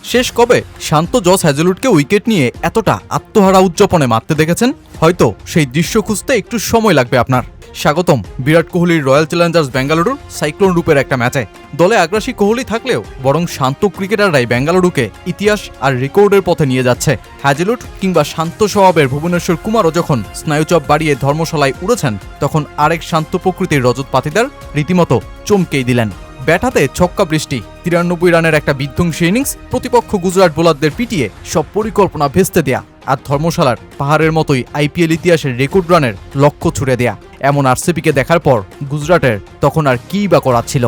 শেষ কবে শান্ত Jos হ্যাজেলউডকে wicket নিয়ে এতটা আত্মহারা উদযাপনে মারতে দেখেছেন? হয়তো সেই দৃশ্য খুঁজতে একটু সময় লাগবে আপনার। স্বাগতম বিরাট কোহলির রয়্যাল চ্যালেঞ্জার্স বেঙ্গালুরুর সাইক্লোন রূপের একটা ম্যাচে। দলে আগ্রাসী কোহলি থাকলেও বরং শান্ত ক্রিকেটাররাই বেঙ্গালুরুকে ইতিহাস আর রেকর্ডের পথে নিয়ে যাচ্ছে। হ্যাজেলউড কিংবা শান্ত স্বভাবের ভুবনেশ্বর কুমারও যখন স্নায়ুচাপ বাড়িয়ে ধর্মশালায় উড়েছেন, তখন আরেক শান্ত প্রকৃতির রজত পাতিদার রীতিমতো চমকেই দিলেন। ব্যাট হাতে ছক্কা বৃষ্টি, 93 রানের একটা বিধ্বংসী ইনিংস, প্রতিপক্ষ গুজরাট বোলারদের পিটিয়ে সব পরিকল্পনা ভেস্তে দেয়া, আর ধর্মশালার পাহাড়ের মতোই আইপিএল ইতিহাসের রেকর্ড রানের লক্ষ্য ছুড়ে দেয়া। এমন আরসিবিকে দেখার পর গুজরাটের তখন আর কী বা করার ছিল?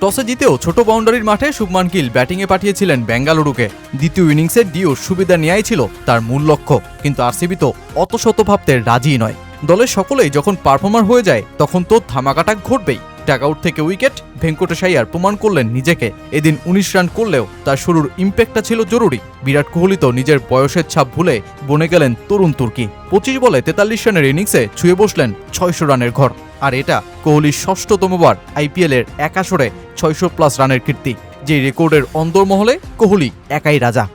টসে জিতেও ছোট বাউন্ডারির মাঠে শুভমান গিল ব্যাটিংয়ে পাঠিয়েছিলেন বেঙ্গালুরুকে। দ্বিতীয় ইনিংসের ডিও সুবিধা নেয়াই ছিল তার মূল লক্ষ্য, কিন্তু আরসিবি তো অত শত ভাবতে রাজি নয়। দলের সকলেই যখন পারফর্মার হয়ে যায় তখন তো ধামাকাটা ঘটবেই। ডাকআউট থেকে উইকেট, ভেঙ্কটেশ আইয়ার প্রমাণ করলেন নিজেকে। এদিন 19 রান করলেও তার শুরুর ইম্প্যাক্টটা ছিল জরুরি। বিরাট কোহলি তো নিজের বয়সের ছাপ ভুলে বনে গেলেন তরুণ তুর্কি। 25 বলে 43 রানের ইনিংসে ছুঁয়ে বসলেন 600 রানের ঘর। আর এটা কোহলির 6ষষ্ঠতমবার আইপিএলের এক আসরে 600+ রানের কীর্তি, যে রেকর্ডের অন্দরমহলে কোহলি একাই রাজা।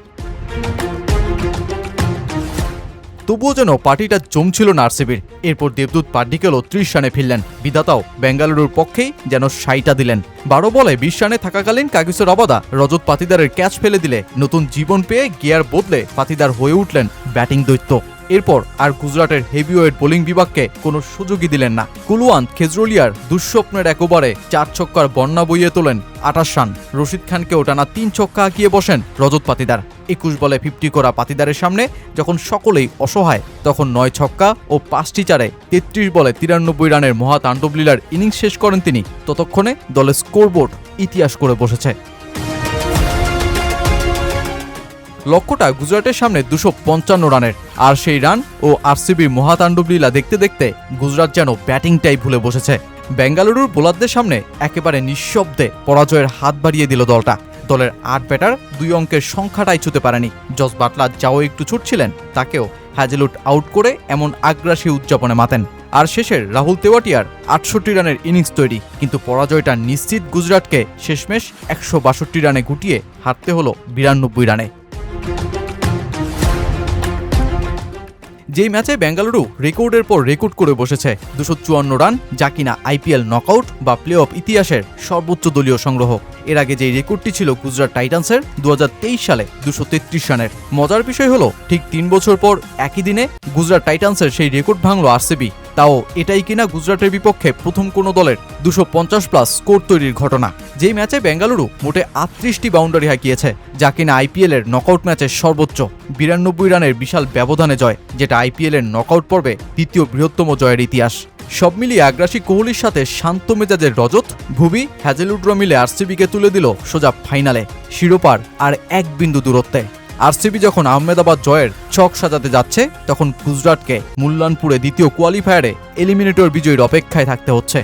তবুও যেন পার্টিটা জমছিল না আরসিবির। এরপর দেবদূত পাড্ডিকেলও 30 রানে ফিরলেন। বিধাতাও বেঙ্গালুরুর পক্ষেই যেন 60টা দিলেন। 12 বলে 20 রানে থাকাকালীন কাগিসো রাবাদা রজত পাতিদারের ক্যাচ ফেলে দিলে নতুন জীবন পেয়ে গিয়ার বদলে পাতিদার হয়ে উঠলেন ব্যাটিং দৈত্য। এরপর আর গুজরাটের হেভিওয়েট বোলিং বিভাগকে কোনো সুযোগই দিলেন না। কুলওয়ান্ত খেজরুলিয়ার দুঃস্বপ্নের এক ওভারে 4 ছক্কার বন্যা বইয়ে তোলেন 28 রান। রশিদ খানকেও টানা 3 ছক্কা হাঁকিয়ে বসেন রজত পাতিদার। 21 বলে 50 করা পাতিদারের সামনে যখন সকলেই অসহায়, তখন 9 ছক্কা ও 5টি চারে 33 বলে 93 রানের মহাতাণ্ডবলীলার ইনিংস শেষ করেন তিনি। ততক্ষণে দলের স্কোরবোর্ড ইতিহাস করে বসেছে। লক্ষ্যটা গুজরাটের সামনে 255 রানের, আর সেই রান ও আরসিবির মহাতাণ্ডবলীলা দেখতে দেখতে গুজরাট যেন ব্যাটিংটাই ভুলে বসেছে। বেঙ্গালুরুর বোলারদের সামনে একেবারে নিঃশব্দে পরাজয়ের হাত বাড়িয়ে দিল দলটা। দলের 8 ব্যাটার 2 অঙ্কের সংখ্যাটাই ছুঁতে পারেনি। জস বাটলার যাও একটু ছুটছিলেন, তাকেও হ্যাজেলউড আউট করে এমন আগ্রাসী উদযাপনে মাতেন। আর শেষের রাহুল তেওয়াটিয়ার 68 রানের ইনিংস তৈরি, কিন্তু পরাজয়টা নিশ্চিত গুজরাটকে শেষমেশ 162 রানে গুটিয়ে হারতে হলো 92 রানে। যেই ম্যাচে বেঙ্গালুরু রেকর্ডের পর রেকর্ড করে বসেছে, 254 রান, যা কিনা আইপিএল নকআউট বা প্লে অফ ইতিহাসের সর্বোচ্চ দলীয় সংগ্রহ। এর আগে যেই রেকর্ডটি ছিল গুজরাট টাইটান্সের 2023 সালে 233 রানের। মজার বিষয় হলো ঠিক 3 বছর পর একই দিনে গুজরাট টাইটান্সের সেই রেকর্ড ভাঙল আরসিবি। তাও এটাই কিনা গুজরাটের বিপক্ষে প্রথম কোনো দলের 250+ স্কোর তৈরির ঘটনা। যেই ম্যাচে বেঙ্গালুরু মোটে 38টি বাউন্ডারি হাঁকিয়েছে, যা কিনা আইপিএলের নকআউট ম্যাচের সর্বোচ্চ। 92 রানের বিশাল ব্যবধানে জয়, যেটা আইপিএলের নকআউট পর্বে দ্বিতীয় বৃহত্তম জয়ের ইতিহাস। সব মিলিয়ে আগ্রাসী কোহলির সাথে শান্ত মেজাজের রজত, ভুবি, হ্যাজেলউডরা মিলে আরসিবিকে তুলে দিল সোজা ফাইনালে, শিরোপার আর 1 বিন্দু দূরত্বে। আরসিবি যখন আহমেদাবাদ জয়ের ছক সাজাতে যাচ্ছে, তখন গুজরাটকে মুল্লানপুরে দ্বিতীয় কোয়ালিফায়ারে এলিমিনেটর বিজয়ীর অপেক্ষায় থাকতে হচ্ছে।